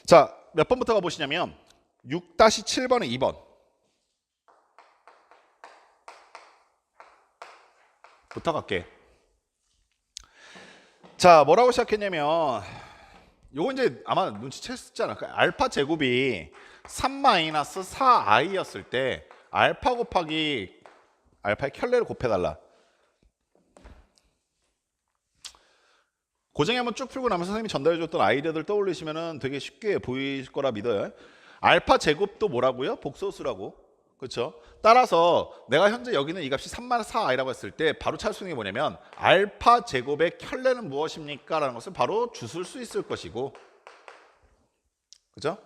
자, 몇 번부터 가보시냐면 6-7번에 2번 부터 갈게. 자, 뭐라고 시작했냐면 요거 이제 아마 눈치챘었잖아. 그 알파 제곱이 3-4i였을 때 알파 곱하기 알파의 켤레를 곱해달라. 고정이 한번 쭉 풀고 나면 선생님이 전달해줬던 아이디어들 떠올리시면 되게 쉽게 보일 거라 믿어요. 알파 제곱도 뭐라고요? 복소수라고. 그렇죠? 따라서 내가 현재 여기 있는 이 값이 3-4i라고 했을 때 바로 찾을 수 있는 게 뭐냐면 알파 제곱의 켤레는 무엇입니까? 라는 것을 바로 주술 수 있을 것이고, 그죠?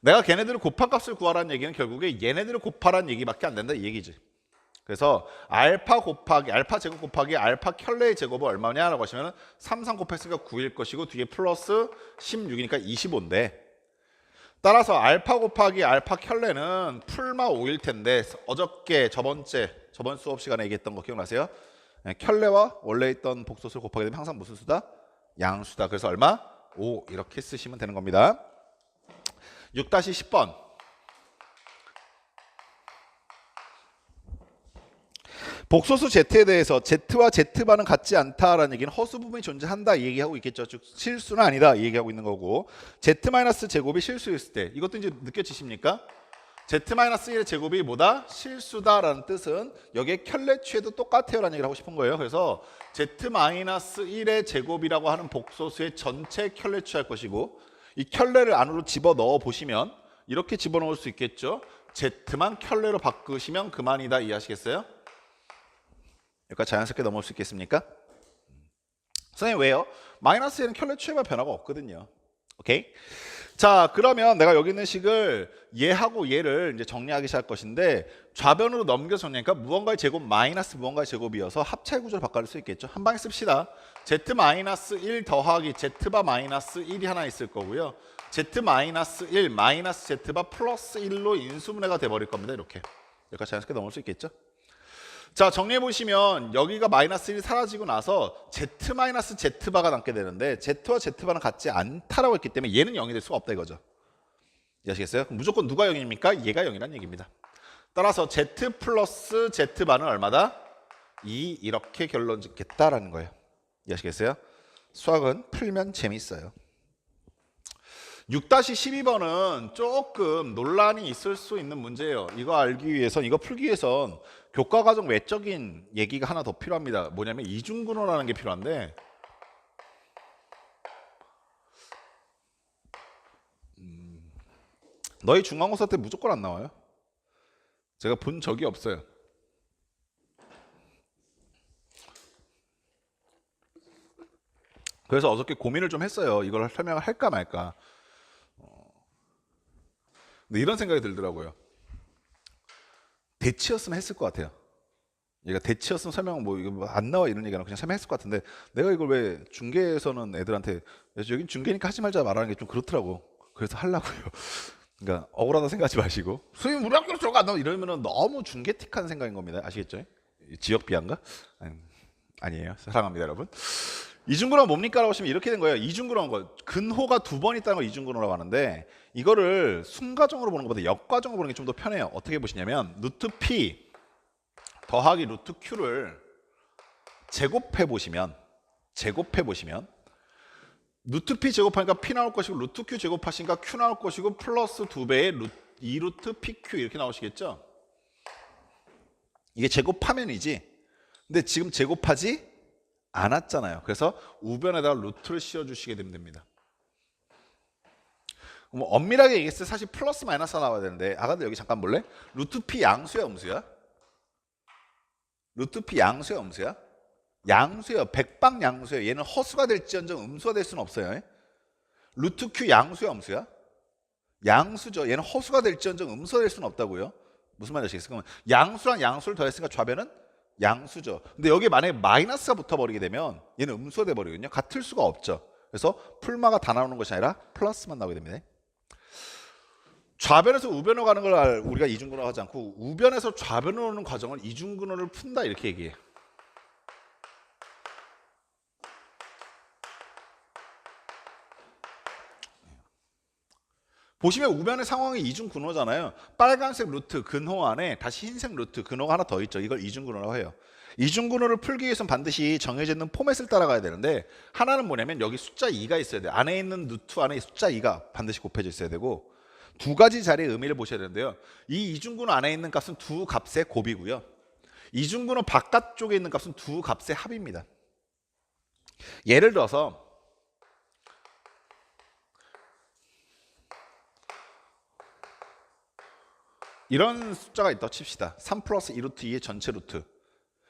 내가 걔네들을 곱한 값을 구하라는 얘기는 결국에 얘네들을 곱하라는 얘기밖에 안 된다 이 얘기지. 그래서 알파 제곱 곱하기 알파 켤레의 제곱은 얼마냐라고 하시면 3 곱했으니까 9일 것이고 뒤에 플러스 16이니까 25인데, 따라서 알파 곱하기 알파 켤레는 풀마 5일 텐데 어저께 저번 수업 시간에 얘기했던 거 기억나세요? 켤레와 원래 있던 복소수를 곱하게 되면 항상 무슨 수다? 양수다. 그래서 얼마? 5 이렇게 쓰시면 되는 겁니다. 6-10번 복소수 Z에 대해서 Z와 Z바는 같지 않다라는 얘기는 허수 부분이 존재한다 이 얘기하고 있겠죠. 즉 실수는 아니다 이 얘기하고 있는 거고, Z-제곱이 실수였을 때 이것도 이제 느껴지십니까? Z-1의 제곱이 뭐다? 실수다라는 뜻은 여기에 켤레취에도 똑같아요 라는 얘기를 하고 싶은 거예요. 그래서 Z-1의 제곱이라고 하는 복소수의 전체 켤레취 할 것이고, 이 켤레를 안으로 집어넣어 보시면 이렇게 집어넣을 수 있겠죠. Z만 켤레로 바꾸시면 그만이다 이해하시겠어요? 여기까지 자연스럽게 넘어올 수 있겠습니까? 선생님 왜요? 마이너스에는 켤레 취해봐 변화가 없거든요. 오케이? 자, 그러면 내가 여기 있는 식을 얘하고 얘를 이제 정리하기 시작할 것인데 좌변으로 넘겨 정리하니까 무언가의 제곱 마이너스 무언가의 제곱이어서 합차의 구조를 바꿔줄 수 있겠죠. 한 방에 씁시다. Z-1 더하기 Z바 마이너스 1이 하나 있을 거고요. Z-1 마이너스 Z바 플러스 1로 인수분해가 돼버릴 겁니다. 이렇게. 여기까지 자연스럽게 넘어올 수 있겠죠. 자, 정리해보시면 여기가 마이너스 1이 사라지고 나서 Z-Z바가 남게 되는데 Z와 Z바는 같지 않다라고 했기 때문에 얘는 0이 될 수가 없다 이거죠. 이해하시겠어요? 그럼 무조건 누가 0입니까? 얘가 0이라는 얘기입니다. 따라서 Z 플러스 Z바는 얼마다? 2 이렇게 결론 짓겠다라는 거예요. 이해하시겠어요? 수학은 풀면 재밌어요. 6-12번은 조금 논란이 있을 수 있는 문제예요. 이거 알기 위해선, 이거 풀기 위해선 교과과정 외적인 얘기가 하나 더 필요합니다. 뭐냐면 이중근호라는 게 필요한데, 너희 중간고사 때 무조건 안 나와요. 제가 본 적이 없어요. 그래서 어저께 고민을 좀 했어요. 이걸 설명을 할까 말까. 근데 이런 생각이 들더라고요. 대치였으면 했을 것 같아요. 얘가 대치였으면 설명 뭐 이거 안 나와 이런 얘기는 그냥 설명했을 것 같은데, 내가 이걸 왜 중계에서는 애들한테 여긴 중계니까 하지 말자 말하는 게 좀 그렇더라고. 그래서 하려고요. 그러니까 억울하다 생각하지 마시고, 선생님 우리 학교로 저거 안 나와 이러면은 너무 중계틱한 생각인 겁니다. 아시겠죠? 지역 비하인가? 아니에요. 사랑합니다 여러분. 이중근호가 뭡니까? 라고 하시면 이렇게 된 거예요. 이중근호인 거, 근호가 2번 있다는 걸 이중근호라고 하는데, 이거를 순가정으로 보는 것보다 역가정으로 보는 게 좀 더 편해요. 어떻게 보시냐면 루트 P 더하기 루트 Q를 제곱해 보시면 루트 P 제곱하니까 P 나올 것이고, 루트 Q 제곱하시니까 Q 나올 것이고, 플러스 2배의 2루트 PQ 이렇게 나오시겠죠? 이게 제곱하면이지, 근데 지금 제곱하지 않았잖아요. 그래서 우변에다가 루트를 씌워주시게 되면 됩니다. 뭐 엄밀하게 얘기했을 때 사실 플러스 마이너스가 나와야 되는데, 근데 여기 잠깐 볼래? 루트 P 양수야 음수야? 루트 P 양수야 음수야? 양수예요. 백방 양수예요. 얘는 허수가 될지언정 음수가 될 수는 없어요. 루트 Q 양수야 음수야? 양수죠. 얘는 허수가 될지언정 음수가 될 수는 없다고요. 무슨 말인지 아시겠어요? 그러면 양수랑 양수를 더했으니까 좌변은 양수죠. 근데 여기에 만약에 마이너스가 붙어버리게 되면 얘는 음수가 돼버리거든요. 같을 수가 없죠. 그래서 풀마가 다 나오는 것이 아니라 플러스만 나오게 됩니다. 좌변에서 우변으로 가는 걸 우리가 이중근호 하지 않고 우변에서 좌변으로 오는 과정을 이중근호를 푼다 이렇게 얘기해. 보시면 우변의 상황이 이중근호잖아요. 빨간색 루트 근호 안에 다시 흰색 루트 근호가 하나 더 있죠. 이걸 이중근호라고 해요. 이중근호를 풀기 위해서는 반드시 정해져 있는 포맷을 따라가야 되는데, 하나는 뭐냐면 여기 숫자 2가 있어야 돼요. 안에 있는 루트 안에 숫자 2가 반드시 곱해져 있어야 되고, 두 가지 자리의 의미를 보셔야 되는데요. 이 이중근호 안에 있는 값은 두 값의 곱이고요. 이중근호 바깥쪽에 있는 값은 두 값의 합입니다. 예를 들어서 이런 숫자가 있다 칩시다. 3 플러스 2루트 2의 전체 루트.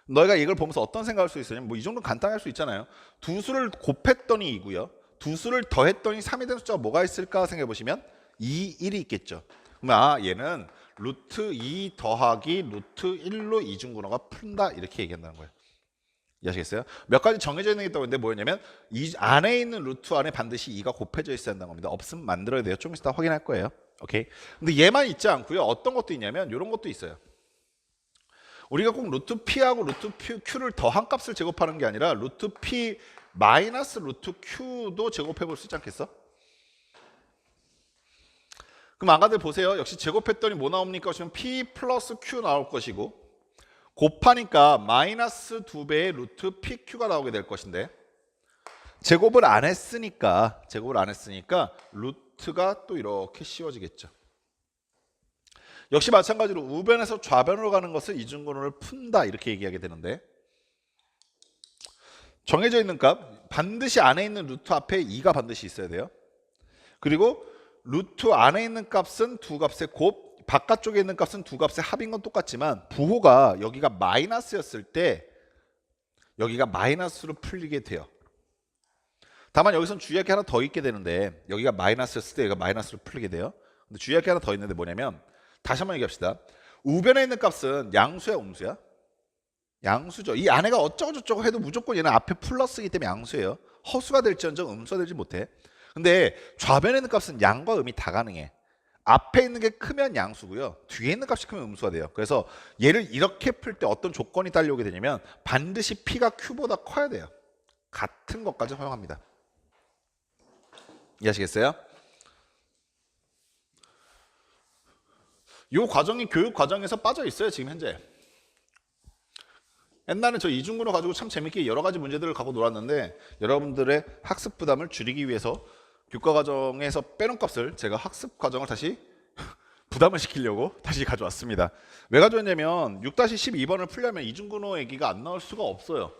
너희가 이걸 보면서 어떤 생각할 수 있으냐면, 뭐 이 정도는 간단히 할 수 있잖아요. 두 수를 곱했더니 2고요. 두 수를 더했더니 3이 된 숫자가 뭐가 있을까 생각해 보시면 2, 1이 있겠죠. 그러면 얘는 루트 2 더하기 루트 1로 이중근호가 푼다, 이렇게 얘기한다는 거예요. 이해하시겠어요? 몇 가지 정해져 있는 게 있다고 했는데 뭐였냐면, 이 안에 있는 루트 안에 반드시 2가 곱해져 있어야 한다는 겁니다. 없으면 만들어야 돼요. 좀 이따 확인할 거예요. 오케이. 근데 얘만 있지 않고요. 어떤 것도 있냐면 이런 것도 있어요. 우리가 꼭 루트 p하고 루트 q를 더한 값을 제곱하는 게 아니라 루트 p 마이너스 루트 q도 제곱해 볼 수 있지 않겠어? 그럼 아가들 보세요. 역시 제곱했더니 뭐 나옵니까? 하시면 p 플러스 q 나올 것이고, 곱하니까 마이너스 2배의 루트 pq가 나오게 될 것인데, 제곱을 안 했으니까 루트가 또 이렇게 씌워지겠죠. 역시 마찬가지로 우변에서 좌변으로 가는 것을 이중근호를 푼다, 이렇게 얘기하게 되는데, 정해져 있는 값 반드시 안에 있는 루트 앞에 2가 반드시 있어야 돼요. 그리고 루트 안에 있는 값은 두 값의 곱, 바깥쪽에 있는 값은 두 값의 합인 건 똑같지만, 부호가 여기가 마이너스였을 때 여기가 마이너스로 풀리게 돼요. 다만 여기선 주의할 게 하나 더 있게 되는데, 여기가 마이너스였을 때 여기가 마이너스로 풀리게 돼요. 근데 주의할 게 하나 더 있는데 뭐냐면, 다시 한번 얘기합시다. 우변에 있는 값은 양수야, 음수야? 양수죠. 이 안에가 어쩌고 저쩌고 해도 무조건 얘는 앞에 플러스이기 때문에 양수예요. 허수가 될지언정 음수가 되지 못해. 근데 좌변에 있는 값은 양과 음이 다 가능해. 앞에 있는 게 크면 양수고요. 뒤에 있는 값이 크면 음수가 돼요. 그래서 얘를 이렇게 풀 때 어떤 조건이 딸려오게 되냐면, 반드시 p가 q보다 커야 돼요. 같은 것까지 허용합니다. 이해하시겠어요? 이 과정이 교육 과정에서 빠져 있어요, 지금 현재. 옛날에 저 이중근호 가지고 참 재밌게 여러 가지 문제들을 갖고 놀았는데, 여러분들의 학습 부담을 줄이기 위해서 교과 과정에서 빼놓은 값을 제가 학습 과정을 다시 부담을 시키려고 다시 가져왔습니다. 왜 가져왔냐면 6-12번을 풀려면 이중근호 얘기가 안 나올 수가 없어요.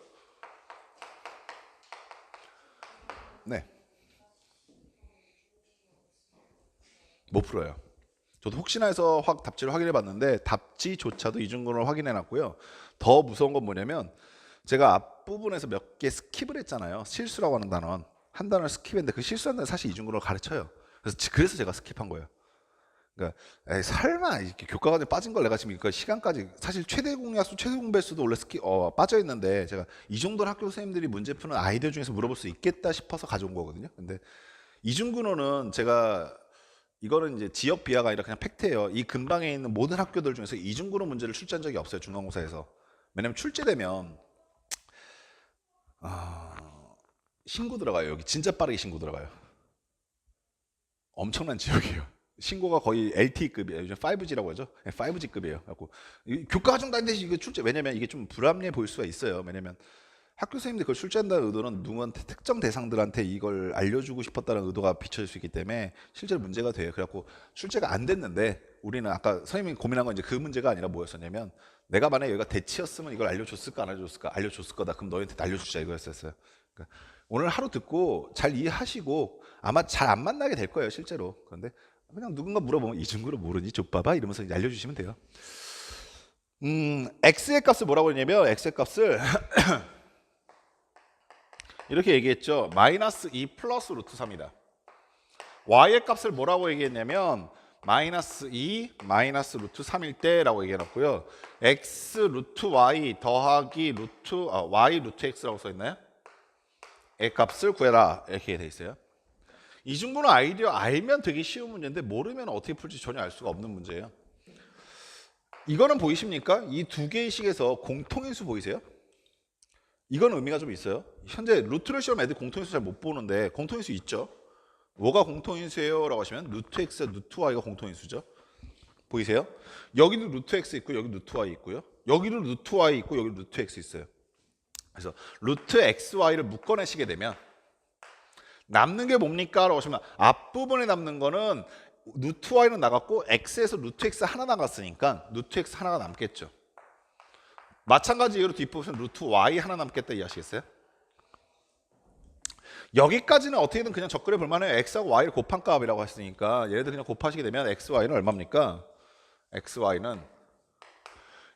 네. 못 풀어요. 저도 혹시나 해서 답지를 확인해 봤는데 답지조차도 이중근호를 확인해 놨고요. 더 무서운 건 뭐냐면, 제가 앞부분에서 몇 개 스킵을 했잖아요. 실수라고 하는 단원. 한 단어를 스킵했는데 그 실수한 단어 사실 이중근호를 가르쳐요. 그래서 제가 스킵한 거예요. 그러니까 에이, 설마 이렇게 교과 과정에 빠진 걸 내가 지금 그 시간까지, 사실 최대 공약수, 최대 공배수도 원래 빠져 있는데, 제가 이 정도는 학교 선생님들이 문제 푸는 아이들 중에서 물어볼 수 있겠다 싶어서 가져온 거거든요. 근데 이중근호는 제가, 이거는 이제 지역 비하가 아니라 그냥 팩트예요. 이 근방에 있는 모든 학교들 중에서 이중근호 문제를 출제한 적이 없어요, 중간고사에서. 왜냐면 출제되면 신고 들어가요. 여기 진짜 빠르게 신고 들어가요. 엄청난 지역이에요. 신고가 거의 LTE급이에요. 요즘 5G라고 하죠. 5G급이에요. 그래갖고 교과 과정 다니는데 이거 출제, 왜냐면 이게 좀 불합리해 보일 수가 있어요. 왜냐면 학교 선생님들이 그걸 출제한다는 의도는 누구한테, 특정 대상들한테 이걸 알려주고 싶었다는 의도가 비춰질 수 있기 때문에 실제로 문제가 돼요. 그래갖고 출제가 안 됐는데, 우리는 아까 선생님이 고민한 건 이제 그 문제가 아니라 뭐였었냐면, 내가 만약에 여기가 대치였으면 이걸 알려줬을까 안 알려줬을까? 알려줬을 거다. 그럼 너희한테 알려주자, 이거였었어요. 그러니까 오늘 하루 듣고 잘 이해하시고 아마 잘 안 만나게 될 거예요, 실제로. 그런데 그냥 누군가 물어보면 이중근호 모르니 족봐봐 이러면서 이제 알려주시면 돼요. x의 값을 뭐라고 했냐면, x의 값을 이렇게 얘기했죠. 마이너스 2 플러스 루트 3이다. y의 값을 뭐라고 얘기했냐면, 마이너스 2 마이너스 루트 3일 때라고 얘기해놨고요. x 루트 y 더하기 y 루트 x라고 써있나요? 의 값을 구해라, 이렇게 돼 있어요. 이중근호 아이디어 알면 되게 쉬운 문제인데, 모르면 어떻게 풀지 전혀 알 수가 없는 문제예요. 이거는 보이십니까? 이 두 개의 식에서 공통인수 보이세요? 이건 의미가 좀 있어요. 현재 루트를 시험 애들 공통인수 잘 못 보는데 공통인수 있죠. 뭐가 공통인수예요? 라고 하시면 루트 x, 루트 y가 공통인수죠. 보이세요? 여기도 루트 x 있고 여기 루트 y 있고요. 여기도 루트 y 있고 여기 루트 x 있어요. 그래서 루트 x, y를 묶어내시게 되면 남는 게 뭡니까? 라고 하시면 앞부분에 남는 거는 루트 y는 나갔고 x에서 루트 x 하나 나갔으니까 루트 x 하나가 남겠죠. 마찬가지 이유로 뒷부분은 루트 y 하나 남겠다 이해하시겠어요? 여기까지는 어떻게든 그냥 접근해 볼 만해요. x하고 y를 곱한 값이라고 했으니까 얘네들 그냥 곱하시게 되면 x, y는 얼마입니까? x, y는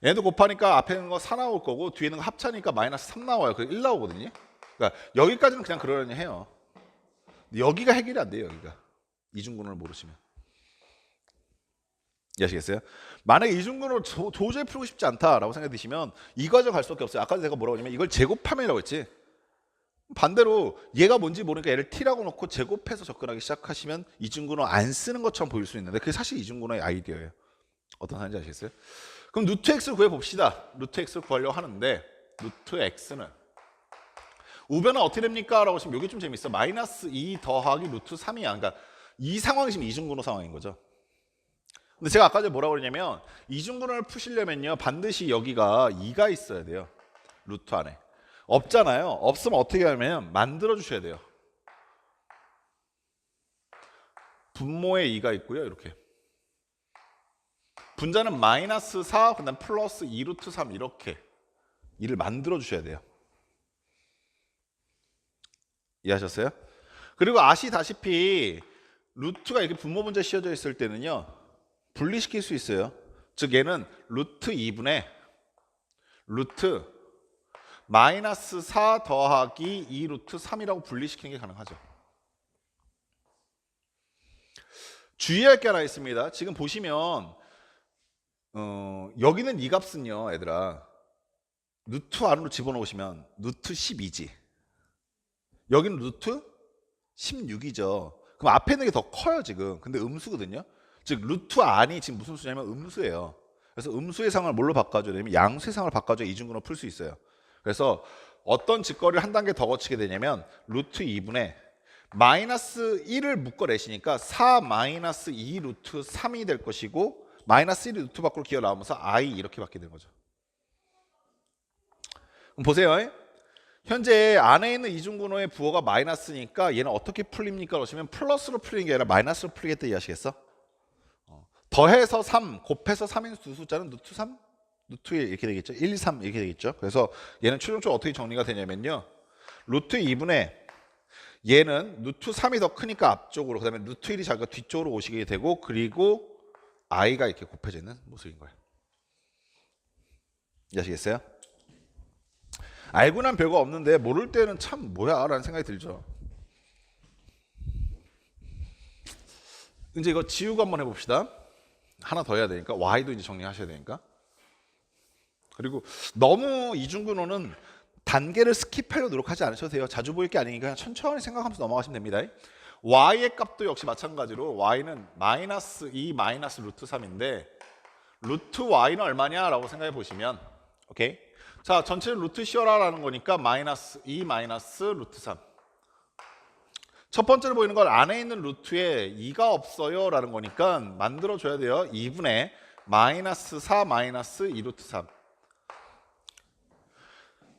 얘네들 곱하니까 앞에 있는 거 4 나올 거고 뒤에 있는 거 합차니까 마이너스 3 나와요. 그래서 1 나오거든요. 그러니까 여기까지는 그냥 그러려니 해요. 여기가 해결이 안 돼요. 여기가 이중근호를 모르시면. 이해하시겠어요? 만약에 이중근호를 도저히 풀고 싶지 않다라고 생각이 드시면 이 과정 갈 수밖에 없어요. 아까도 제가 뭐라고 했냐면 이걸 제곱하면이라고 했지. 반대로 얘가 뭔지 모르니까 얘를 t라고 놓고 제곱해서 접근하기 시작하시면 이중근호 안 쓰는 것처럼 보일 수 있는데 그게 사실 이중근호의 아이디어예요. 어떤 사람인지 아시겠어요? 그럼 루트 x를 구해봅시다. 루트 x를 구하려고 하는데 루트 x는 우변은 어떻게 됩니까? 라고 하시면 여기 좀 재밌어. 마이너스 2 더하기 루트 3이야. 그러니까 이 상황이 지금 이중근호 상황인 거죠. 근데 제가 아까 전에 뭐라고 그랬냐면 이중근호를 푸시려면요 반드시 여기가 2가 있어야 돼요. 루트 안에. 없잖아요. 없으면 어떻게 하면 만들어 주셔야 돼요. 분모에 2가 있고요. 이렇게. 분자는 마이너스 4, 그다음 플러스 2 루트 3 이렇게 2를 만들어 주셔야 돼요. 이해하셨어요? 그리고 아시다시피 루트가 이렇게 분모 분자 씌워져 있을 때는요. 분리시킬 수 있어요. 즉 얘는 루트 2분의 루트 마이너스 4 더하기 2 루트 3이라고 분리시키는 게 가능하죠. 주의할 게 하나 있습니다. 지금 보시면 여기는 이 값은요 얘들아 루트 안으로 집어넣으시면 루트 12지 여기는 루트 16이죠. 그럼 앞에 있는 게 더 커요 지금. 근데 음수거든요. 즉 루트 안이 지금 무슨 수냐면 음수예요. 그래서 음수의 상을 뭘로 바꿔줘야 되냐면 양수의 상을 바꿔줘야 이중근호 풀 수 있어요. 그래서 어떤 직거리를 한 단계 더 거치게 되냐면 루트 2분의 마이너스 1을 묶어내시니까 4 마이너스 2 루트 3이 될 것이고 마이너스 1이 루트 밖으로 기어 나오면서 i 이렇게 바뀌게 되는 거죠. 그럼 보세요. 현재 안에 있는 이중근호의 부호가 마이너스니까 얘는 어떻게 풀립니까? 그러시면 플러스로 풀리는 게 아니라 마이너스로 풀리겠다 이해하시겠어? 더해서 3, 곱해서 3인 두 숫자는 루트 3, 루트 1 이렇게 되겠죠. 1, 3 이렇게 되겠죠. 그래서 얘는 최종적으로 어떻게 정리가 되냐면요. 루트 2분의 얘는 루트 3이 더 크니까 앞쪽으로 그 다음에 루트 1이 작으니까 뒤쪽으로 오시게 되고 그리고 i가 이렇게 곱해져 있는 모습인 거예요. 이해하시겠어요? 알고 난 별거 없는데 모를 때는 참 뭐야 라는 생각이 들죠. 이제 이거 지우고 한번 해봅시다. 하나 더 해야 되니까 y도 이제 정리하셔야 되니까. 그리고 너무 이중근호는 단계를 스킵하려고 노력하지 않으셔도 돼요. 자주 보일 게 아니니까 그냥 천천히 생각하면서 넘어가시면 됩니다. y의 값도 역시 마찬가지로 y는 마이너스 2 마이너스 루트 3인데 루트 y는 얼마냐라고 생각해 보시면 오케이. 자 전체를 루트 씌워라라는 거니까 마이너스 2 마이너스 루트 3. 첫 번째로 보이는 건 안에 있는 루트에 2가 없어요 라는 거니까 만들어줘야 돼요. 2분의 마이너스 4 마이너스 2 루트 3.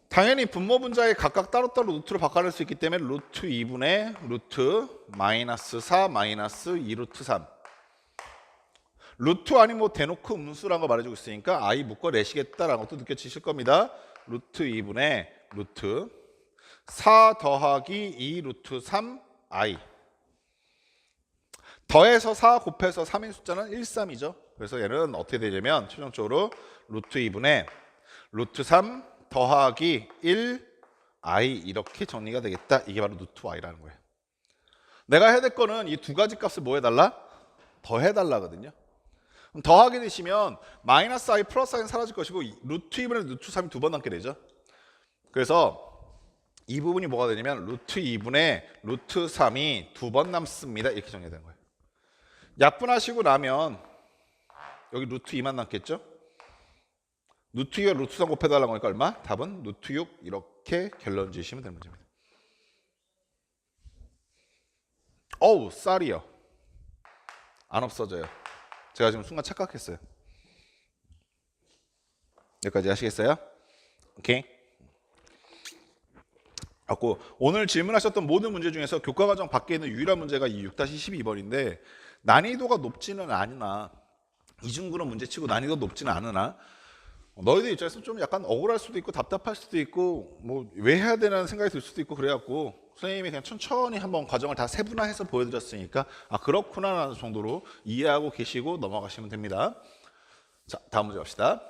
당연히 분모 분자에 각각 따로따로 루트로 바꿔낼 수 있기 때문에 루트 2분의 루트 마이너스 4 마이너스 2 루트 3. 루트 아니 뭐 대놓고 음수라는 거 말해주고 있으니까 i 묶어내시겠다라는 것도 느껴지실 겁니다. 루트 2분의 루트 4 더하기 2 루트 3 i 더해서 4 곱해서 3인 숫자는 1, 3이죠. 그래서 얘는 어떻게 되냐면 최종적으로 루트 2분의 루트 3 더하기 1 i 이렇게 정리가 되겠다. 이게 바로 루트 y라는 거예요. 내가 해야 될 거는 이 두 가지 값을 뭐 해달라? 더해달라거든요. 그럼 더하게 되시면 마이너스 i 플러스 i는 사라질 것이고 루트 2분의 루트 3이 두 번 남게 되죠. 그래서 이 부분이 뭐가 되냐면 루트 2분의 루트 3이 두 번 남습니다. 이렇게 정리가 되는 거예요. 약분하시고 나면 여기 루트 2만 남겠죠? 루트 2와 루트 3 곱해달라고 하니까 얼마? 답은 루트 6 이렇게 결론 지으시면 되는 문제입니다. 어우 쌀이요. 안 없어져요. 제가 지금 순간 착각했어요. 여기까지 하시겠어요? 오케이. 갖고 오늘 질문하셨던 모든 문제 중에서 교과과정 밖에 있는 유일한 문제가 이 6-12번인데 난이도가 높지는 않으나 이중근원 문제치고 난이도 높지는 않으나 너희들 입장에서 좀 약간 억울할 수도 있고 답답할 수도 있고 뭐 왜 해야 되나 생각이 들 수도 있고 그래갖고 선생님이 그냥 천천히 한번 과정을 다 세분화해서 보여드렸으니까 아 그렇구나 정도로 이해하고 계시고 넘어가시면 됩니다. 자 다음 문제 갑시다.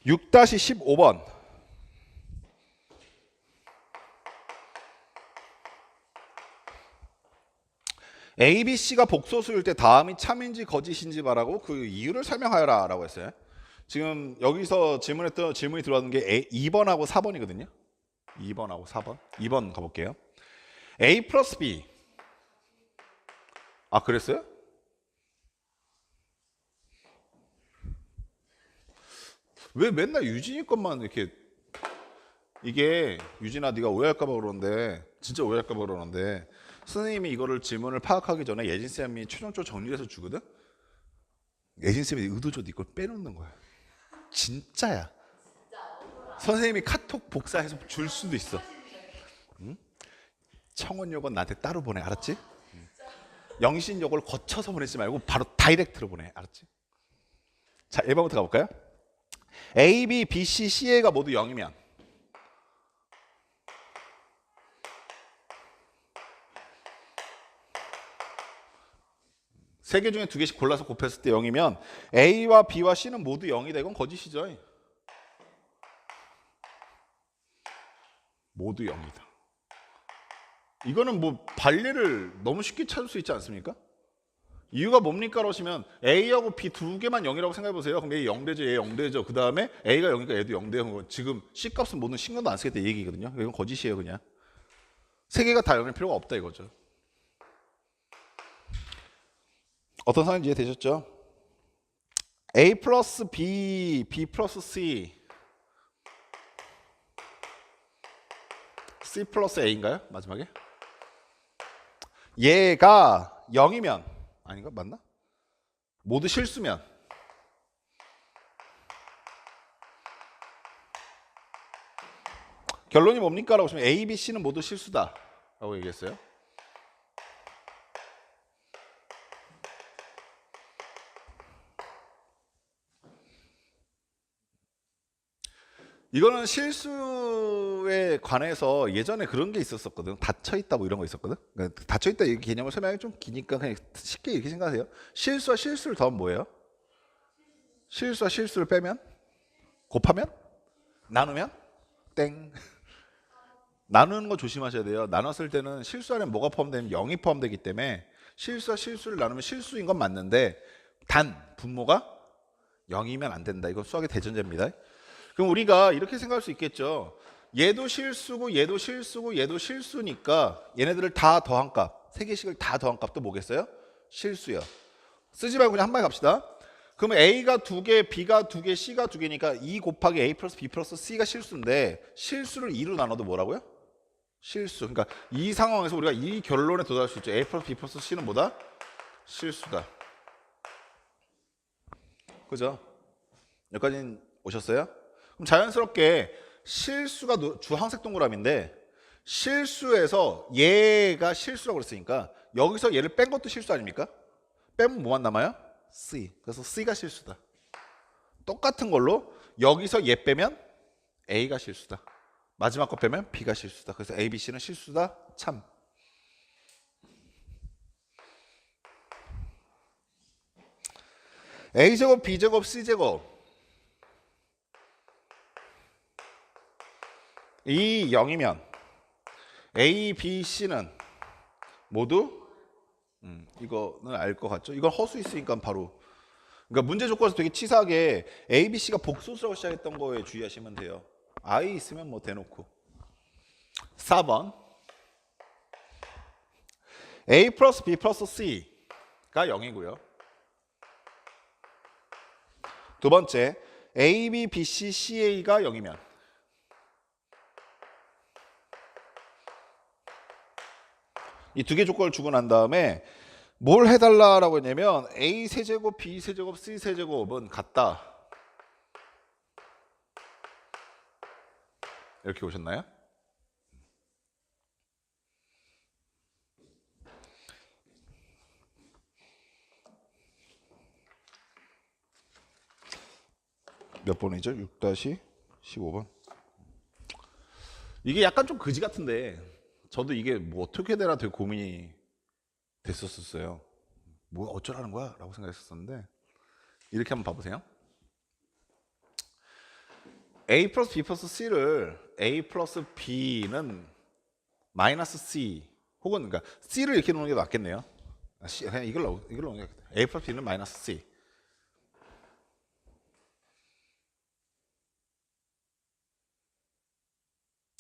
6-15번. A, B, C가 복소수일 때 다음이 참인지 거짓인지 말하고 그 이유를 설명하여라 라고 했어요. 지금 여기서 질문이 들어왔는 게 2번하고 4번이거든요. 2번하고 4번. 2번 가볼게요. A 플러스 B. 아 그랬어요? 왜 맨날 유진이 것만 이렇게 이게 유진아 네가 오해할까 봐 그러는데 진짜 오해할까 봐 그러는데 선생님이 이거를 질문을 파악하기 전에 예진쌤이 최종적으로 정리를 해서 주거든? 예진쌤이 의도적으로 이걸 빼놓는 거야. 진짜야. 선생님이 카톡 복사해서 줄 수도 있어. 응? 청원요건 나한테 따로 보내. 알았지? 응. 영신요걸 거쳐서 보내지 말고 바로 다이렉트로 보내. 알았지? 자 1번부터 가볼까요? A, B, B, C, C가 모두 0이면 세 개 중에 두 개씩 골라서 곱했을 때 0이면 A와 B와 C는 모두 0이다. 이건 거짓이죠. 모두 0이다. 이거는 뭐 발리를 너무 쉽게 찾을 수 있지 않습니까? 이유가 뭡니까? 그러시면 A하고 B 두 개만 0이라고 생각해 보세요. 그럼 A 0되죠. 얘 0되죠. 그 다음에 A가 0이니까 얘도 0돼요. 지금 C값은 모든 신경도 안 쓰겠다 이 얘기거든요. 이건 거짓이에요. 그냥. 세 개가 다 0일 필요가 없다 이거죠. 어떤 상황인지 이해되셨죠? A 플러스 B, B 플러스 C, C 플러스 A인가요? 마지막에? 얘가 0이면 아닌가? 맞나? 모두 실수면 결론이 뭡니까? 라고 하시면 A, B, C는 모두 실수다 라고 얘기했어요. 이거는 실수에 관해서 예전에 그런 게 있었거든. 닫혀있다 뭐 이런 거 있었거든. 그러니까 닫혀있다 이 개념을 설명하기 좀 기니까 그냥 쉽게 이렇게 생각하세요. 실수와 실수를 더하면 뭐예요? 실수와 실수를 빼면? 곱하면? 나누면? 땡. 나누는 거 조심하셔야 돼요. 나눴을 때는 실수 안에 뭐가 포함되면 0이 포함되기 때문에 실수와 실수를 나누면 실수인 건 맞는데 단 분모가 0이면 안 된다. 이건 수학의 대전제입니다. 그럼 우리가 이렇게 생각할 수 있겠죠. 얘도 실수고 얘도 실수고 얘도 실수니까 얘네들을 다 더한 값, 세 개씩을 다 더한 값도 뭐겠어요? 실수요. 쓰지 말고 그냥 한 방에 갑시다. 그러면 A가 두 개, B가 두 개, C가 두 개니까 2 곱하기 A 플러스 B 플러스 C가 실수인데 실수를 2로 나눠도 뭐라고요? 실수. 그러니까 이 상황에서 우리가 이 결론에 도달할 수 있죠. A 플러스 B 플러스 C는 뭐다? 실수다. 그죠? 여기까지 오셨어요? 그럼 자연스럽게 실수가 주황색 동그라미인데 실수에서 얘가 실수라고 그랬으니까 여기서 얘를 뺀 것도 실수 아닙니까? 빼면 뭐만 남아요? C. 그래서 C가 실수다. 똑같은 걸로 여기서 얘 빼면 A가 실수다. 마지막 거 빼면 B가 실수다. 그래서 A, B, C는 실수다. 참. A제곱, B제곱, C제곱 이 0이면 A, B, C는 모두 이거는 알 것 같죠? 이건 허수 있으니까 바로 그러니까 문제 조건에서 되게 치사하게 A, B, C가 복소수라고 시작했던 거에 주의하시면 돼요. I 있으면 뭐 대놓고 4번 A 플러스 B 플러스 C가 0이고요. 두 번째 A, B, B, C, C, A가 0이면 이 두 개 조건을 주고 난 다음에 뭘 해달라라고 했냐면 A 세제곱, B 세제곱, C 세제곱은 같다. 이렇게 오셨나요? 몇 번이죠? 6-15번. 이게 약간 좀 그지 같은데 저도 이게 뭐 어떻게 되나 되게 고민이 됐었어요. 뭐 어쩌라는 거야? 라고 생각했었는데 이렇게 한번 봐보세요. A 플러스 B 플러스 C를 A 플러스 B는 마이너스 C 혹은 그러니까 C를 이렇게 놓는 게 낫겠네요. 그냥 이걸 놓는 게 낫겠다. A 플러스 B는 마이너스 C.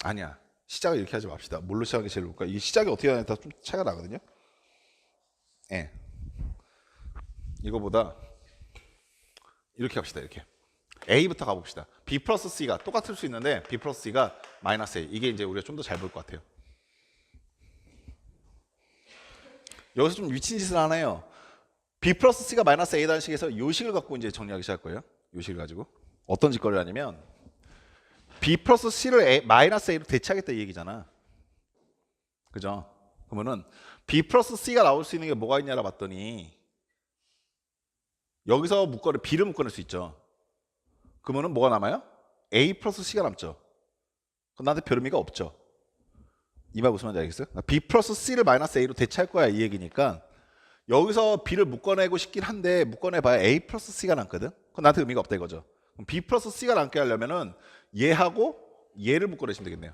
아니야. 시작을 이렇게 하지 맙시다. 뭘로 시작하는 게 제일 좋을까? 이 시작이 어떻게 하냐에 따라 좀 차이가 나거든요. 예. 이거보다 이렇게 합시다. 이렇게. A부터 가봅시다. B 플러스 C가 똑같을 수 있는데 B 플러스 C가 마이너스 A. 이게 이제 우리가 좀 더 잘 볼 것 같아요. 여기서 좀 미친 짓을 하나요? B 플러스 C가 마이너스 A라는 식에서 요식을 갖고 이제 정리하기 시작할 거예요. 요식을 가지고. 어떤 짓거리를 하냐면 B 플러스 C를 마이너스 A로 대체하겠다 이 얘기잖아. 그죠? 그러면은 B 플러스 C가 나올 수 있는 게 뭐가 있냐라 봤더니 여기서 B를 묶어낼 수 있죠. 그러면은 뭐가 남아요? A 플러스 C가 남죠. 그럼 나한테 별 의미가 없죠. 이 말 무슨 말인지 알겠어요? B 플러스 C를 마이너스 A로 대체할 거야 이 얘기니까 여기서 B를 묶어내고 싶긴 한데 묶어내봐야 A 플러스 C가 남거든. 그럼 나한테 의미가 없다 이거죠. 그럼 B 플러스 C가 남게 하려면은 얘하고 얘를 묶어내시면 되겠네요.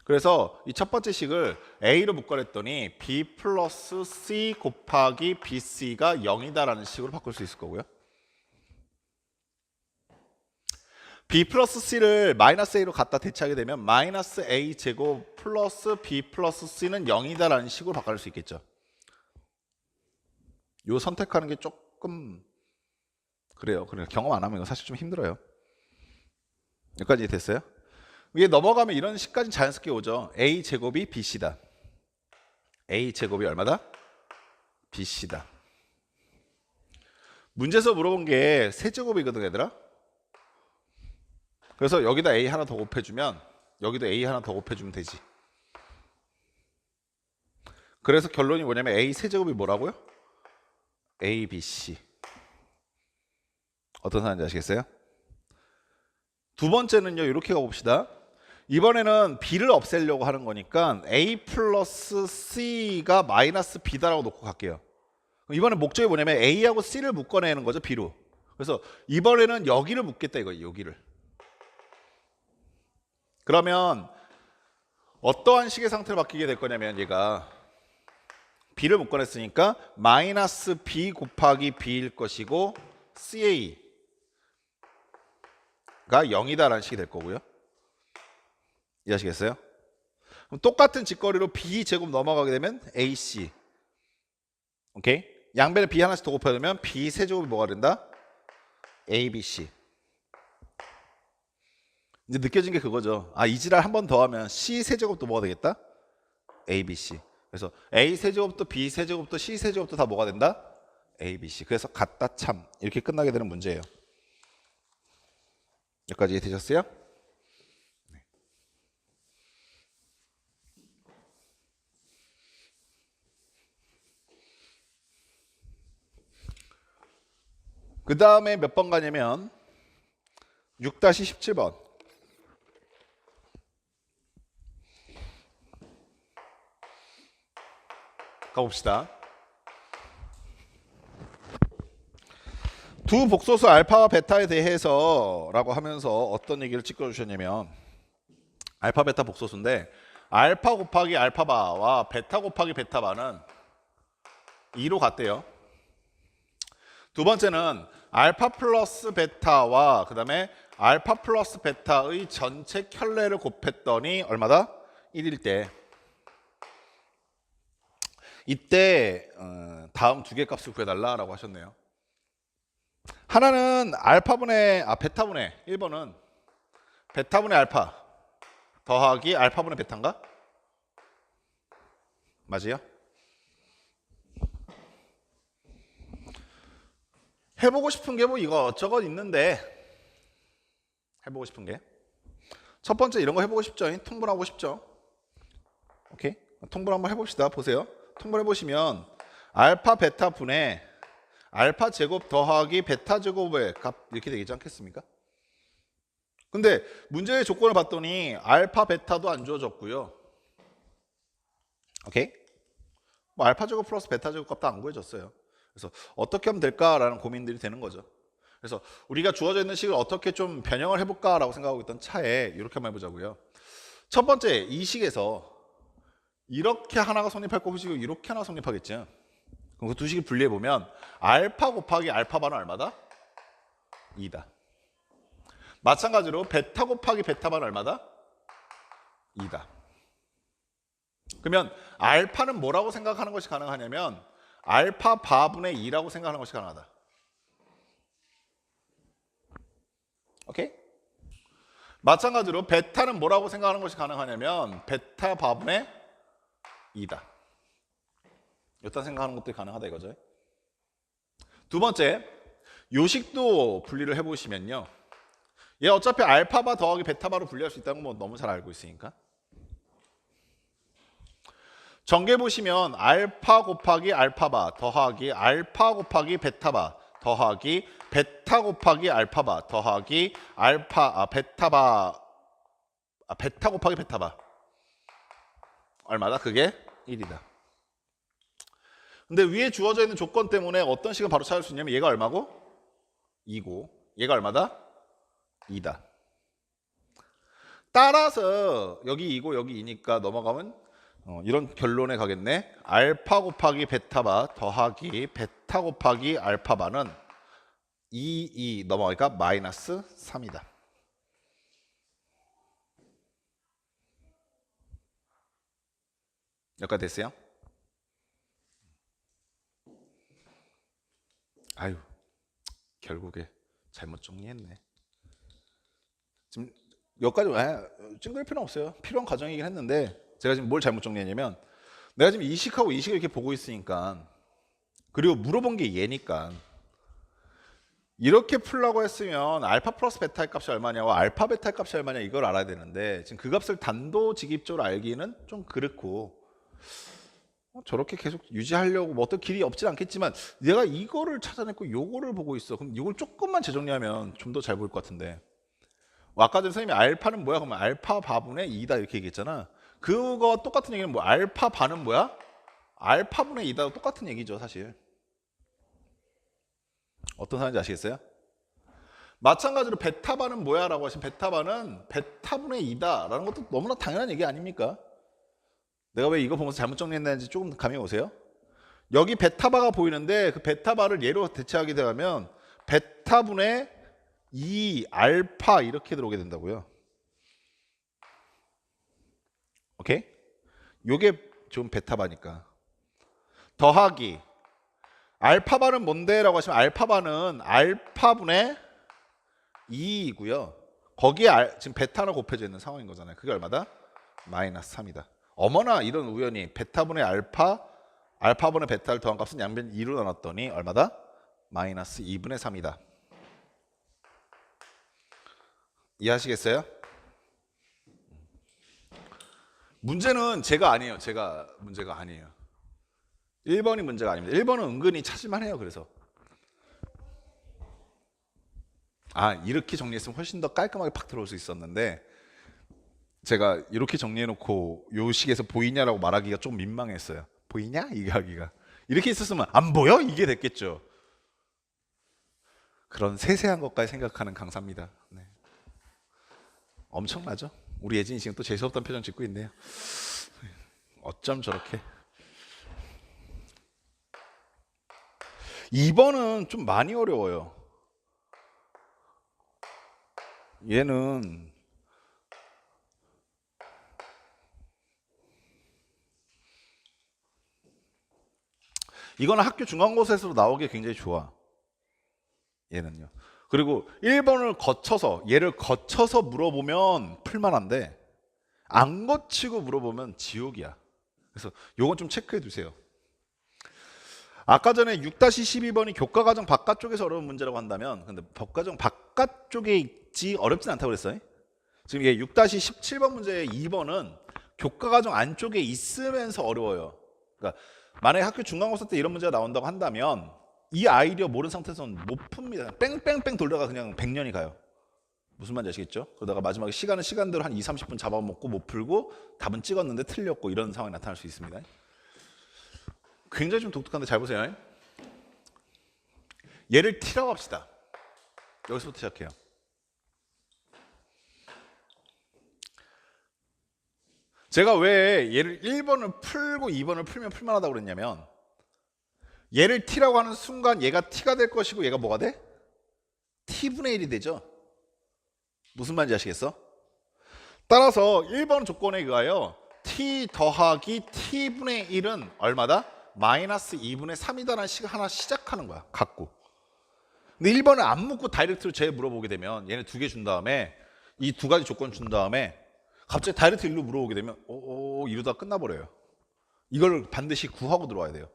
그래서 이 첫 번째 식을 A로 묶어냈더니 B 플러스 C 곱하기 BC가 0이다라는 식으로 바꿀 수 있을 거고요. B 플러스 C를 마이너스 A로 갖다 대체하게 되면 마이너스 A 제곱 플러스 B 플러스 C는 0이다라는 식으로 바꿀 수 있겠죠. 요 선택하는 게 조금 그래요. 경험 안 하면 이거 사실 좀 힘들어요. 여기까지 됐어요? 위에 넘어가면 이런 식까지 자연스럽게 오죠. A 제곱이 BC다. A 제곱이 얼마다? BC다. 문제에서 물어본 게 세제곱이거든 얘들아. 그래서 여기다 A 하나 더 곱해주면 여기도 A 하나 더 곱해주면 되지. 그래서 결론이 뭐냐면 A 세제곱이 뭐라고요? A, B, C. 어떤 사람인지 아시겠어요? 두 번째는요 이렇게 가봅시다. 이번에는 B를 없애려고 하는 거니까 A 플러스 C가 마이너스 B다라고 놓고 갈게요. 이번에 목적이 뭐냐면 A하고 C를 묶어내는 거죠 B로. 그래서 이번에는 여기를 묶겠다 이거예요. 여기를. 그러면 어떠한 식의 상태로 바뀌게 될 거냐면 얘가 B를 묶어냈으니까 마이너스 B 곱하기 B일 것이고 CA가 0이다라는 식이 될 거고요. 이해하시겠어요? 그럼 똑같은 짓거리로 B 제곱 넘어가게 되면 AC. 오케이? 양변에 B 하나씩 더 곱해두면 B 세제곱이 뭐가 된다? ABC. 이제 느껴진 게 그거죠. 아, 이 지랄 한 번 더 하면 C 세제곱도 뭐가 되겠다? ABC. 그래서 A 세제곱도 B 세제곱도 C 세제곱도 다 뭐가 된다? ABC. 그래서 같다 참 이렇게 끝나게 되는 문제예요. 여기까지 이해되셨어요? 네. 그 다음에 몇 번 가냐면 6-17번 가봅시다. 두 복소수 알파와 베타에 대해서 라고 하면서 어떤 얘기를 찍어주셨냐면 알파 베타 복소수인데 알파 곱하기 알파바와 베타 곱하기 베타바는 2로 같대요. 두 번째는 알파 플러스 베타와 그 다음에 알파 플러스 베타의 전체 켤레를 곱했더니 얼마다? 1일 때 이때 다음 두 개 값을 구해달라고 하셨네요. 하나는 알파분의 베타분의 1번은 베타분의 알파 더하기 알파분의 베타인가? 맞아요? 해보고 싶은 게 뭐 이것저것 있는데 해보고 싶은 게 첫 번째 이런 거 해보고 싶죠? 통분하고 싶죠? 오케이? 통분 한번 해봅시다. 보세요. 통분해보시면 알파 베타 분의 알파 제곱 더하기 베타 제곱의 값 이렇게 되겠지 않겠습니까? 근데 문제의 조건을 봤더니 알파 베타도 안 주어졌고요. 오케이? 뭐 알파 제곱 플러스 베타 제곱 값도 안 구해졌어요. 그래서 어떻게 하면 될까라는 고민들이 되는 거죠. 그래서 우리가 주어져 있는 식을 어떻게 좀 변형을 해볼까라고 생각하고 있던 차에 이렇게 한번 해보자고요. 첫 번째 이 식에서 이렇게 하나가 성립할 거고 이렇게 하나가 성립하겠죠. 그럼 그 두 식을 분리해 보면 알파 곱하기 알파바는 얼마다? 2다. 마찬가지로 베타 곱하기 베타바는 얼마다? 2다. 그러면 알파는 뭐라고 생각하는 것이 가능하냐면 알파 바분의 2라고 생각하는 것이 가능하다. 오케이? 마찬가지로 베타는 뭐라고 생각하는 것이 가능하냐면 베타 바분의 2다. 이딴 생각하는 것들이 가능하다 이거죠. 두 번째, 요식도 분리를 해보시면요. 얘 어차피 알파바 더하기 베타바로 분리할 수 있다는 건 뭐 너무 잘 알고 있으니까. 전개 보시면 알파 곱하기 알파바 더하기 알파 곱하기 베타바 더하기 베타 곱하기 알파바 더하기 베타 곱하기 베타바 얼마다? 그게 1이다. 근데 위에 주어져 있는 조건 때문에 어떤 식은 바로 찾을 수 있냐면 얘가 얼마고? 2고 얘가 얼마다? 2다. 따라서 여기 2고 여기 2니까 넘어가면 이런 결론에 가겠네. 알파 곱하기 베타바 더하기 베타 곱하기 알파바는 2 넘어가니까 마이너스 3이다. 여기까지 됐어요? 아유, 결국에 잘못 정리했네. 지금 여기까지 찡그릴 필요는 없어요. 필요한 과정이긴 했는데 제가 지금 뭘 잘못 정리했냐면 내가 지금 이식하고 이식을 이렇게 보고 있으니까 그리고 물어본 게 얘니까 이렇게 풀라고 했으면 알파 플러스 베타의 값이 얼마냐고 알파 베타의 값이 얼마냐 이걸 알아야 되는데 지금 그 값을 단도직입적으로 알기는 좀 그렇고 저렇게 계속 유지하려고 뭐 어떤 길이 없진 않겠지만 내가 이거를 찾아냈고 요거를 보고 있어. 그럼 이걸 조금만 재정리하면 좀 더 잘 보일 것 같은데 아까 전에 선생님이 알파는 뭐야? 그러면 알파 바분의 2다 이렇게 얘기했잖아. 그거 똑같은 얘기는 뭐 알파 바는 뭐야? 알파분의 2다 똑같은 얘기죠 사실. 어떤 사람인지 아시겠어요? 마찬가지로 베타바는 뭐야? 라고 하시면 베타바는 베타분의 2다 라는 것도 너무나 당연한 얘기 아닙니까? 내가 왜 이거 보면서 잘못 정리했는지 조금 감이 오세요? 여기 베타바가 보이는데 그 베타바를 얘로 대체하게 되면 베타분의 2 알파 이렇게 들어오게 된다고요. 오케이? 요게 좀 베타바니까. 더하기 알파바는 뭔데? 라고 하시면 알파바는 알파분의 2이고요. 거기에 지금 베타로 곱해져 있는 상황인 거잖아요. 그게 얼마다? 마이너스 3이다. 어머나 이런 우연이 베타분의 알파, 알파분의 베타를 더한 값은 양변 2로 나눴더니 얼마다? 마이너스 2분의 3이다. 이해하시겠어요? 문제는 제가 아니에요. 제가 문제가 아니에요. 1번이 문제가 아닙니다. 1번은 은근히 찾을만 해요. 그래서 이렇게 정리했으면 훨씬 더 깔끔하게 팍 들어올 수 있었는데 제가 이렇게 정리해놓고 요 식에서 보이냐라고 말하기가 좀 민망했어요. 보이냐? 이거 하기가. 이렇게 있었으면 안 보여? 이게 됐겠죠. 그런 세세한 것까지 생각하는 강사입니다. 네. 엄청나죠? 우리 예진이 지금 또 재수없다는 표정 짓고 있네요. 어쩜 저렇게. 2번은 좀 많이 어려워요. 얘는 이거는 학교 중간고사에서 나오기 굉장히 좋아. 얘는요. 그리고 1번을 거쳐서 얘를 거쳐서 물어보면 풀만한데 안 거치고 물어보면 지옥이야. 그래서 요건 좀 체크해 두세요. 아까 전에 6-12번이 교과과정 바깥쪽에서 어려운 문제라고 한다면 근데 교과과정 바깥쪽에 있지 어렵진 않다고 그랬어요. 지금 이게 6-17번 문제의 2번은 교과과정 안쪽에 있으면서 어려워요. 그러니까 만약에 학교 중간고사 때 이런 문제가 나온다고 한다면 이 아이디어 모르는 상태에서는 못 풉니다. 뺑뺑뺑 돌다가 그냥 100년이 가요. 무슨 말인지 아시겠죠? 그러다가 마지막에 시간은 시간대로 한 2-30분 잡아먹고 못 풀고 답은 찍었는데 틀렸고 이런 상황이 나타날 수 있습니다. 굉장히 좀 독특한데 잘 보세요. 얘를 t라고 합시다. 여기서부터 시작해요. 제가 왜 얘를 1번을 풀고 2번을 풀면 풀만하다고 그랬냐면 얘를 t라고 하는 순간 얘가 t가 될 것이고 얘가 뭐가 돼? t분의 1이 되죠. 무슨 말인지 아시겠어? 따라서 1번 조건에 의하여 t 더하기 t분의 1은 얼마다? 마이너스 2분의 3이다라는 식을 하나 시작하는 거야. 갖고. 근데 1번을 안 묻고 다이렉트로 쟤 물어보게 되면 얘네 두 개 준 다음에 이 두 가지 조건 준 다음에 갑자기 다이렉트 1로 물어보게 되면 이러다 끝나버려요. 이걸 반드시 구하고 들어와야 돼요.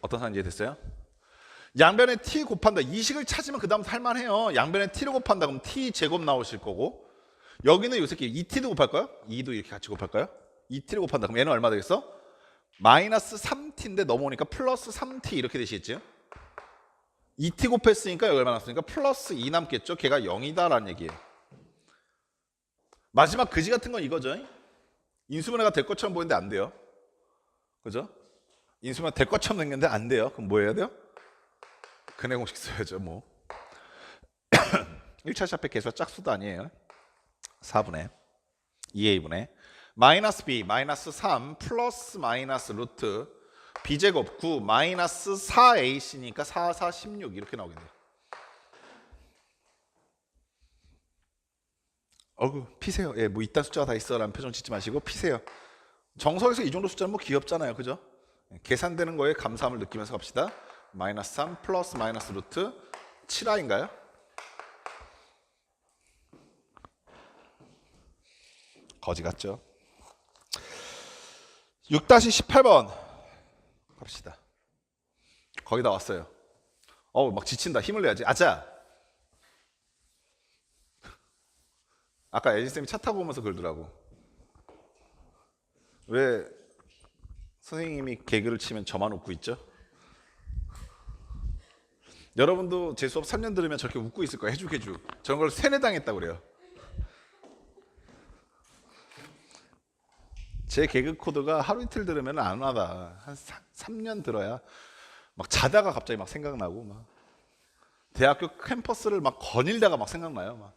어떤 상황 이해됐어요? 양변에 t 곱한다. 이 식을 찾으면 그 다음 할만해요. 양변에 t를 곱한다. 그럼 t 제곱 나오실 거고 여기는 요 새끼 2t도 곱할까요? 2도 이렇게 같이 곱할까요? 2t를 곱한다. 그럼 얘는 얼마 되겠어? 마이너스 3t인데 넘어오니까 플러스 3t 이렇게 되시겠죠? 2t 곱했으니까 여기 얼마 남았으니까 플러스 2 남겠죠? 걔가 0이다라는 얘기예요. 마지막 그지 같은 건 이거죠. 인수분해가 될 것처럼 보이는데 안 돼요. 그죠? 인수분해가 될 것처럼 생겼는데 안 돼요. 그럼 뭐 해야 돼요? 근해 공식 써야죠. 뭐 1차 샤페 계수가 짝수도 아니에요. 4분의 2a분의 마이너스 b 마이너스 3 플러스 마이너스 루트 b제곱 9 마이너스 4ac니까 4, 4, 16 이렇게 나오겠네요. 피세요. 예, 뭐 이딴 숫자가 다 있어라는 표정 짓지 마시고 피세요. 정석에서 이 정도 숫자는 뭐 귀엽잖아요. 그죠? 계산되는 거에 감사함을 느끼면서 갑시다. 마이너스 3 플러스 마이너스 루트 7a인가요? 거지 같죠? 6-18번 갑시다. 거의 다 왔어요. 막 지친다. 힘을 내야지. 아자. 아까 에디쌤이 차 타고 오면서 그러더라고. 왜 선생님이 개그를 치면 저만 웃고 있죠? 여러분도 제 수업 3년 들으면 저렇게 웃고 있을 거예요. 해죽. 저런 걸 세뇌당했다고 그래요. 제 개그 코드가 하루 이틀 들으면 안 와다. 한 3년 들어야 막 자다가 갑자기 막 생각나고 막 대학교 캠퍼스를 막 거닐다가 막 생각나요. 막.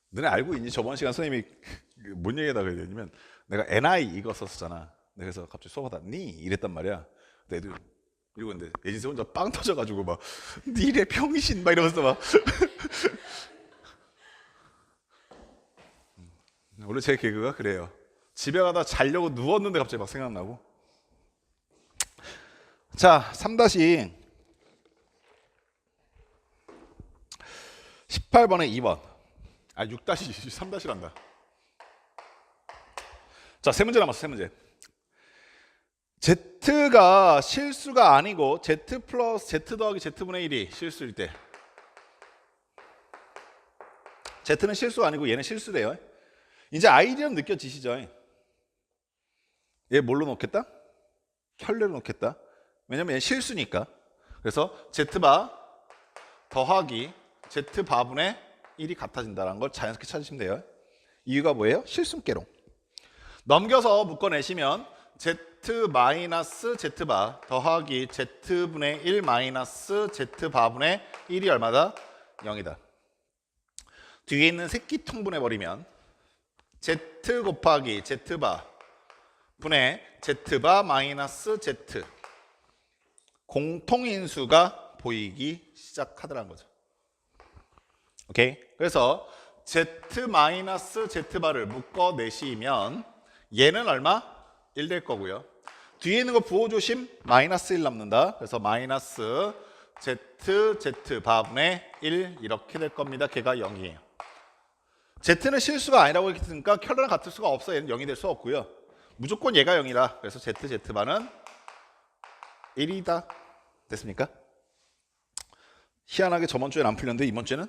너네 알고 있니? 저번 시간 선생님이 뭔 얘기하다가 그랬냐면 내가 NI 이거 썼었잖아. 그래서 갑자기 수업하다 니 이랬단 말이야. 근데 애들 이러고 있는데 예진쌤 혼자 빵 터져가지고 막 니래 병신 막 이러면서 막 원래 제 개그가 그래요. 집에 가다 자려고 누웠는데 갑자기 막 생각나고. 자, 3-18번에 2번. 6-3-란다. 자, 세 문제 남았어. 세 문제. Z가 실수가 아니고 Z 플러스 Z 더하기 Z분의 1이 실수일 때 Z는 실수가 아니고 얘는 실수래요. 이제 아이디어는 느껴지시죠? 얘 뭘로 놓겠다? 켤레로 놓겠다. 왜냐면 얘 실수니까. 그래서 Z바 더하기 Z바분의 1이 같아진다는 걸 자연스럽게 찾으시면 돼요. 이유가 뭐예요? 실수께로. 넘겨서 묶어내시면 Z 마이너스 Z바 더하기 Z분의 1 마이너스 Z바분의 1이 얼마다? 0이다. 뒤에 있는 새끼 통분해버리면 Z 곱하기 Z바 분의 Z바 마이너스 Z 공통인수가 보이기 시작하더라는 거죠. 오케이? 그래서 Z 마이너스 Z바를 묶어내시면 얘는 얼마? 1 될 거고요. 뒤에 있는 거 부호 조심. 마이너스 1 남는다. 그래서 마이너스 z 바분의 1 이렇게 될 겁니다. 걔가 0이에요. z는 실수가 아니라고 했으니까 켤레랑 같을 수가 없어요. 얘는 0이 될 수 없고요. 무조건 얘가 0이다. 그래서 z바는 1이다. 됐습니까? 희한하게 저번 주엔 안 풀렸는데 이번 주에는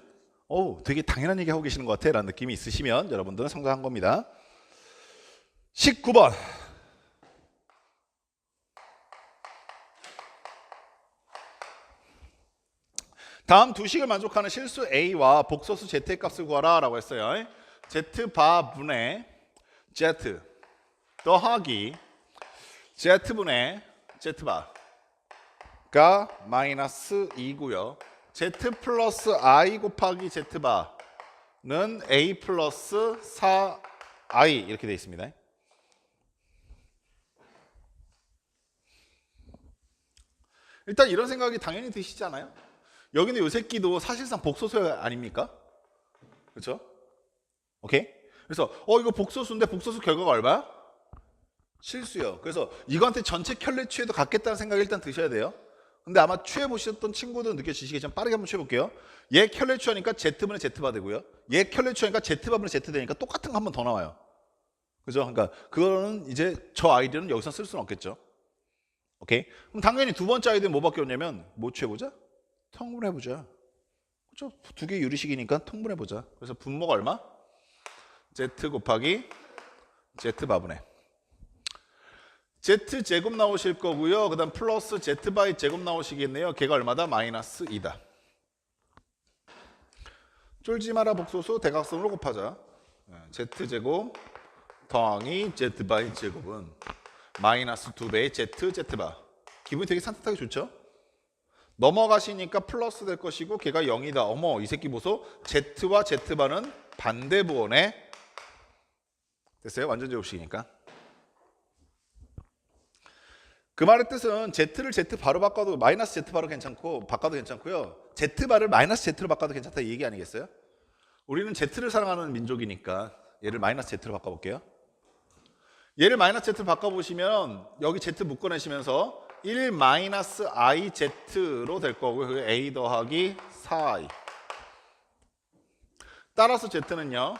되게 당연한 얘기 하고 계시는 것 같아 라는 느낌이 있으시면 여러분들은 성공한 겁니다. 19번. 다음 두 식을 만족하는 실수 A와 복소수 Z의 값을 구하라 라고 했어요. Z바분의 Z 더하기 Z분의 Z바가 마이너스 2고요. Z 플러스 I 곱하기 Z바는 A 플러스 4I 이렇게 되어 있습니다. 일단 이런 생각이 당연히 드시지 않아요? 여기는 요 새끼도 사실상 복소수 아닙니까? 그렇죠? 오케이? 그래서 이거 복소수인데 복소수 결과가 얼마야? 실수요. 그래서 이거한테 전체 켤레 취해도 같겠다는 생각이 일단 드셔야 돼요. 근데 아마 취해보셨던 친구들은 느껴지시겠지만 빠르게 한번 취해볼게요. 얘 켤레 취하니까 Z분의 Z바 되고요. 얘 켤레 취하니까 Z바분의 Z 되니까 똑같은 거 한 번 더 나와요. 그죠? 그러니까 그거는 이제 저 아이디어는 여기서 쓸 수는 없겠죠. 오케이? 그럼 당연히 두 번째 아이디어는 뭐밖에 없냐면 뭐 취해보자? 통분해보자. 그렇죠? 두 개 유리식이니까 통분해보자. 그래서 분모가 얼마? Z 곱하기 Z바분의 Z제곱 나오실 거고요. 그 다음 플러스 Z바의 제곱 나오시겠네요. 걔가 얼마다? 마이너스 2다. 쫄지 마라 복소수 대각선으로 곱하자. Z제곱 더하기 Z바의 제곱은 마이너스 2배의 Z바. 기분이 되게 산뜻하게 좋죠? 넘어가시니까 플러스 될 것이고 걔가 0이다. 어머 이 새끼 보소. Z와 Z바는 반대 부호네. 됐어요? 완전 제곱식이니까. 그 말의 뜻은 Z를 Z 바로 바꿔도 마이너스 Z 바로 괜찮고 바꿔도 괜찮고요. Z 바를 마이너스 Z로 바꿔도 괜찮다 이 얘기 아니겠어요? 우리는 Z를 사랑하는 민족이니까 얘를 마이너스 Z로 바꿔볼게요. 얘를 마이너스 Z로 바꿔보시면 여기 Z 묶어내시면서 1 마이너스 IZ로 될 거고요. 그게 A 더하기 4I. 따라서 Z는요.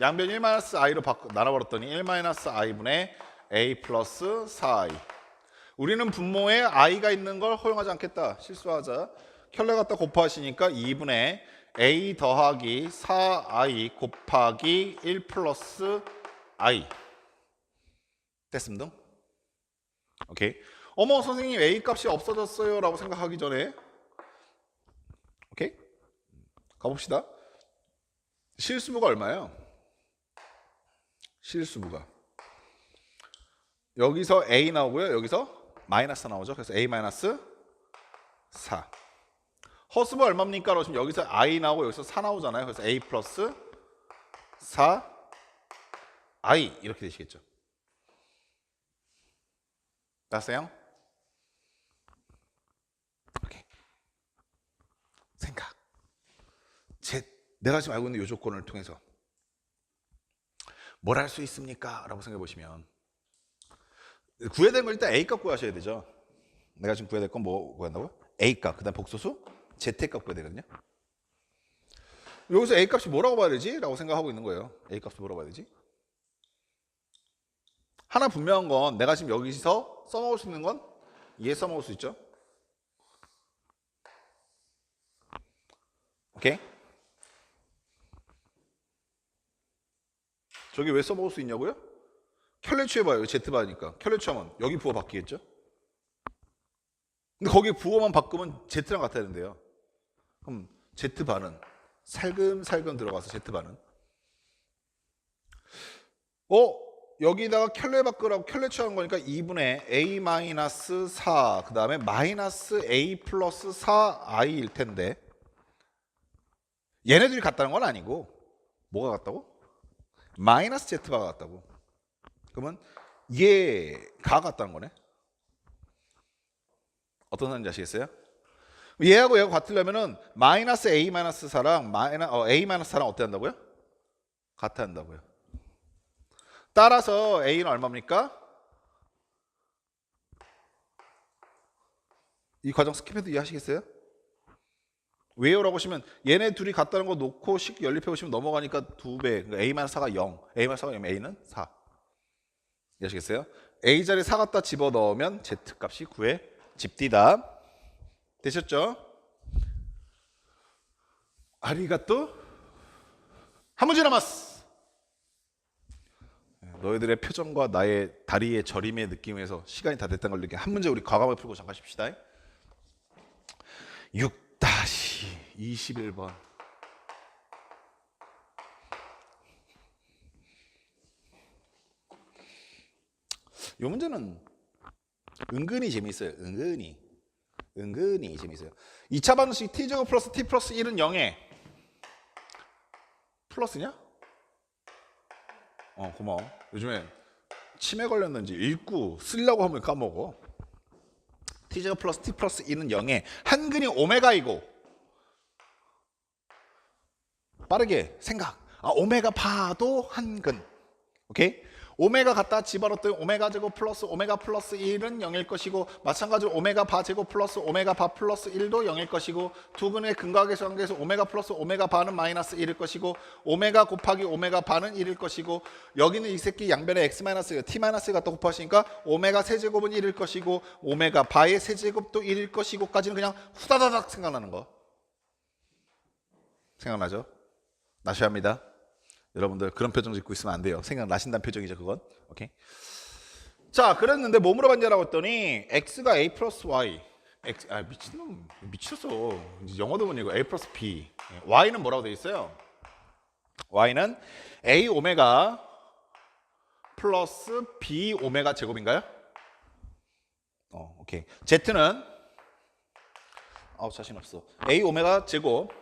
양변 1 마이너스 I로 나눠버렸더니 1 마이너스 I분의 A 플러스 4I. 우리는 분모에 I가 있는 걸 허용하지 않겠다. 실수하자. 켤레 갖다 곱하시니까 2분의 A 더하기 4I 곱하기 1 플러스 I. 됐습니다. 오케이. 어머 선생님 A 값이 없어졌어요 라고 생각하기 전에 오케이? 가봅시다. 실수부가 얼마예요? 실수부가 여기서 A 나오고요. 여기서 마이너스 나오죠. 그래서 A 마이너스 4. 허수부 얼마입니까? 그러시면 여기서 I 나오고 여기서 4 나오잖아요. 그래서 A 플러스 4 I 이렇게 되시겠죠. 됐어요? 오케이. 생각. 내가 지금 알고 있는 이 조건을 통해서 뭘 할 수 있습니까? 라고 생각해 보시면 구해야 되는 건 일단 A값 구하셔야 되죠. 내가 지금 구해야 될 건 뭐 구한다고요? A값, 그 다음 복소수 Z값 구해야 되거든요. 여기서 A값이 뭐라고 봐야 되지? 라고 생각하고 있는 거예요. A값이 뭐라고 봐야 되지? 하나 분명한 건 내가 지금 여기서 써먹을 수 있는 건 얘 써먹을 수 있죠. 오케이? 저기 왜 써먹을 수 있냐고요? 켤레 취해봐요. Z바니까. 켤레 취하면 여기 부호 바뀌겠죠? 근데 거기 부호만 바꾸면 Z랑 같아야 된대요. 그럼 Z바는 살금살금 들어가서 Z바는 여기다가 켤레 바꾸라고 켤레 취한 거니까 2분의 A-4 그 다음에 마이너스 A 플러스 4I일 텐데 얘네들이 같다는 건 아니고 뭐가 같다고? 마이너스 Z바가 같다고. 그러면 얘가 같다는 거네. 어떤 사람인지 아시겠어요? 얘하고 얘가 같으려면은 마이너스 A 마이너스 4랑 A 마이너스 4랑 어때 한다고요? 같아 한다고요. 따라서 A는 얼마입니까? 이 과정 스킵해도 이해하시겠어요? 왜요라고 하시면 얘네 둘이 같다는 거 놓고 식 연립해 보시면 넘어가니까 2배. 그러니까 A-4가 0. A-4가 0, A는 4. 이해하시겠어요? A 자리에 4 갖다 집어넣으면 Z 값이 구해집디다. 되셨죠? 아리가또? 한 문제 남았어. 너희들의 표정과 나의 다리의 저림의 느낌에서 시간이 다 됐다는 걸 느끼게 한 문제 우리 과감하게 풀고 잠깐 쉽시다. 6-21번. 이 문제는 은근히 재미있어요. 은근히 재미있어요. 2차 방정식 t제곱 플러스 t 플러스 1은 0에 플러스냐? 고마워. 요즘에 치매 걸렸는지 읽고 쓰려고 하면 까먹어. t제곱 플러스 t 플러스 1은 0에 한근이 오메가이고, 빠르게 생각. 오메가 봐도 한근. 오케이? 오메가 갖다 집어넣었더니 오메가 제곱 플러스 오메가 플러스 1은 0일 것이고, 마찬가지로 오메가 바 제곱 플러스 오메가 바 플러스 1도 0일 것이고, 두 근의 근각에서 관계에서 오메가 플러스 오메가 바는 마이너스 1일 것이고, 오메가 곱하기 오메가 바는 1일 것이고, 여기는 이 새끼 양변에 x 마이너스 t 마이너스 갖다 곱하시니까 오메가 세제곱은 1일 것이고, 오메가 바의 세제곱도 1일 것이고까지는 그냥 후다다닥 생각나는 거. 생각나죠? 나셔야 합니다. 여러분들 그런 표정 짓고 있으면 안 돼요. 생각나신다는 표정이죠, 그건. 오케이. 자, 그랬는데 뭐 물어봤냐라고 했더니 x가 a 플러스 y. 미친놈. 미쳤어. 영어도 못 읽어. a 플러스 b. y는 뭐라고 돼 있어요? y는 a 오메가 플러스 b 오메가 제곱인가요? 오케이. z는 자신 없어. a 오메가 제곱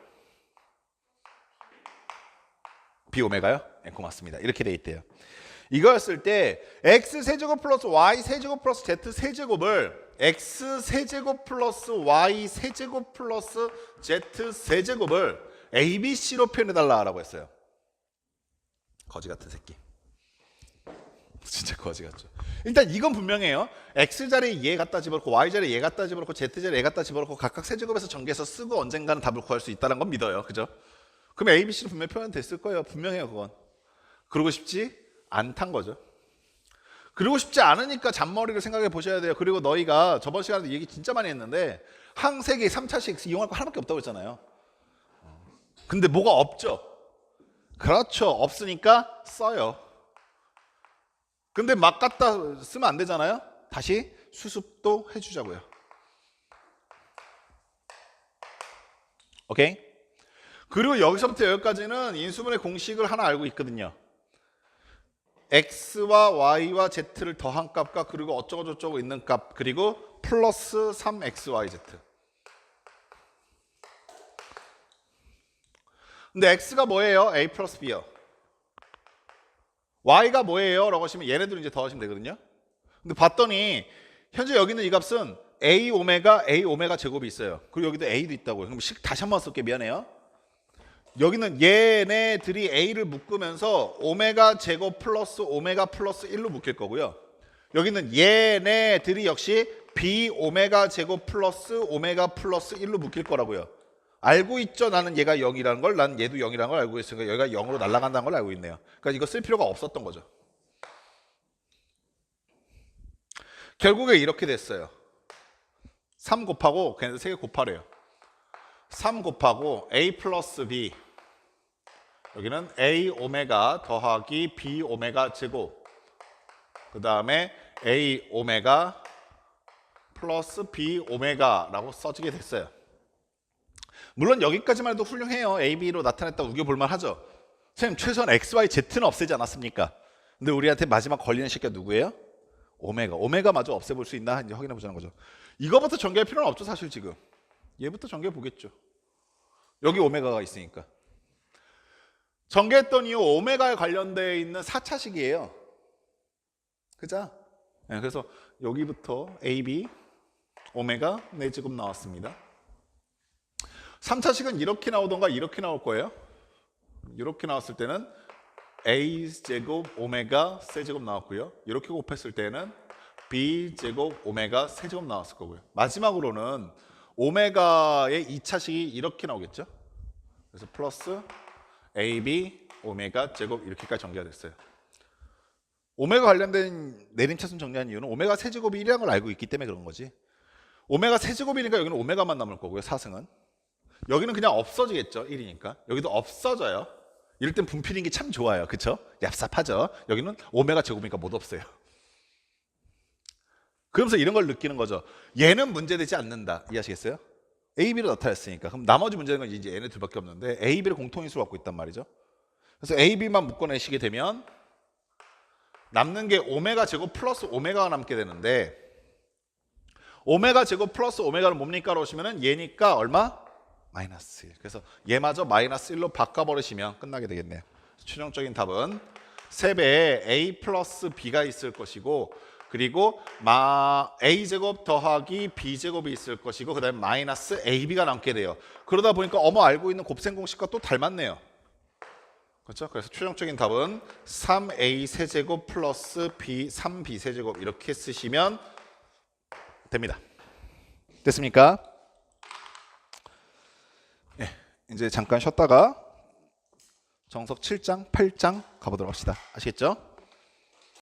b 오메가요? 네, 고맙습니다. 이렇게 돼 있대요. 이거였을 때 x 세제곱 플러스 y 세제곱 플러스 z 세제곱을 x 세제곱 플러스 y 세제곱 플러스 z 세제곱을 abc로 표현해달라고 했어요. 거지 같은 새끼. 진짜 거지 같죠. 일단 이건 분명해요. x 자리에 얘 갖다 집어넣고 y 자리에 얘 갖다 집어넣고 z 자리에 얘 갖다 집어넣고 각각 세제곱에서 전개해서 쓰고 언젠가는 답을 구할 수 있다는 건 믿어요. 그죠? 그럼 ABC로 분명히 표현됐을 거예요. 분명해요, 그건. 그러고 싶지 않단 거죠. 그러고 싶지 않으니까 잔머리를 생각해 보셔야 돼요. 그리고 너희가 저번 시간에도 얘기 진짜 많이 했는데 항세기 3차식 이용할 거 하나밖에 없다고 했잖아요. 근데 뭐가 없죠? 그렇죠. 없으니까 써요. 근데 막 갖다 쓰면 안 되잖아요. 다시 수습도 해주자고요. 오케이? 그리고 여기서부터 여기까지는 인수분해 공식을 하나 알고 있거든요. x와 y와 z를 더한 값과 그리고 어쩌고저쩌고 있는 값, 그리고 플러스 3xyz. 근데 x가 뭐예요? a 플러스 b요. y가 뭐예요? 라고 하시면 얘네들을 이제 더하시면 되거든요. 근데 봤더니 현재 여기 있는 이 값은 a 오메가 제곱이 있어요. 그리고 여기도 a도 있다고요. 그럼 다시 한번 쓸게. 미안해요. 여기는 얘네들이 a를 묶으면서 오메가 제곱 플러스 오메가 플러스 1로 묶일 거고요. 여기는 얘네들이 역시 b 오메가 제곱 플러스 오메가 플러스 1로 묶일 거라고요. 알고 있죠? 나는 얘가 0이라는 걸, 난 얘도 0이라는 걸 알고 있으니까 여기가 0으로 날아간다는 걸 알고 있네요. 그러니까 이거 쓸 필요가 없었던 거죠. 결국에 이렇게 됐어요. 3 곱하고 그냥 3개 곱하래요. 3 곱하고 a 플러스 b, 여기는 a 오메가 더하기 b 오메가 제곱, 그 다음에 a 오메가 플러스 b 오메가라고 써지게 됐어요. 물론 여기까지만 해도 훌륭해요. a, b로 나타냈다 우겨볼만 하죠. 선생님 최소한 x, y, z는 없애지 않았습니까? 근데 우리한테 마지막 걸리는 새끼가 누구예요? 오메가마저 없애볼 수 있나? 이제 확인해 보자는 거죠. 이거부터 전개할 필요는 없죠, 사실 지금. 얘부터 전개해 보겠죠. 여기 오메가가 있으니까. 전개했던 이후 오메가에 관련되어 있는 4차식이에요. 그죠? 네, 그래서 여기부터 AB 오메가 4제곱 나왔습니다. 3차식은 이렇게 나오던가 이렇게 나올 거예요. 이렇게 나왔을 때는 A제곱 오메가 세제곱 나왔고요. 이렇게 곱했을 때는 B 제곱 오메가 세제곱 나왔을 거고요. 마지막으로는 오메가의 2차식이 이렇게 나오겠죠. 그래서 플러스 AB 오메가 제곱 이렇게까지 전개가 됐어요. 오메가 관련된 내림차순 정리한 이유는 오메가 세제곱이 1이라는 걸 알고 있기 때문에 그런 거지. 오메가 세제곱이니까 여기는 오메가만 남을 거고요. 4승은. 여기는 그냥 없어지겠죠. 1이니까. 여기도 없어져요. 이럴 땐 분필인 게 참 좋아요. 그쵸? 얍삽하죠. 여기는 오메가 제곱이니까 못 없어요. 그러면서 이런 걸 느끼는 거죠. 얘는 문제되지 않는다. 이해하시겠어요? A, B를 나타냈으니까. 그럼 나머지 문제는 건 이제 얘네 둘밖에 없는데 A, B를 공통인수로 갖고 있단 말이죠. 그래서 A, B만 묶어내시게 되면 남는 게 오메가 제곱 플러스 오메가가 남게 되는데 오메가 제곱 플러스 오메가는 뭡니까? 오시면은 얘니까 얼마? 마이너스 1. 그래서 얘마저 마이너스 1로 바꿔버리시면 끝나게 되겠네요. 최종적인 답은 3배에 A 플러스 B가 있을 것이고 그리고 A제곱 더하기 B제곱이 있을 것이고 그 다음에 마이너스 AB가 남게 돼요. 그러다 보니까 알고 있는 곱셈 공식과 또 닮았네요. 그렇죠? 그래서 최종적인 답은 3A 세제곱 플러스 B 3B 세제곱 이렇게 쓰시면 됩니다. 됐습니까? 네, 이제 잠깐 쉬었다가 정석 7장, 8장 가보도록 합시다. 아시겠죠?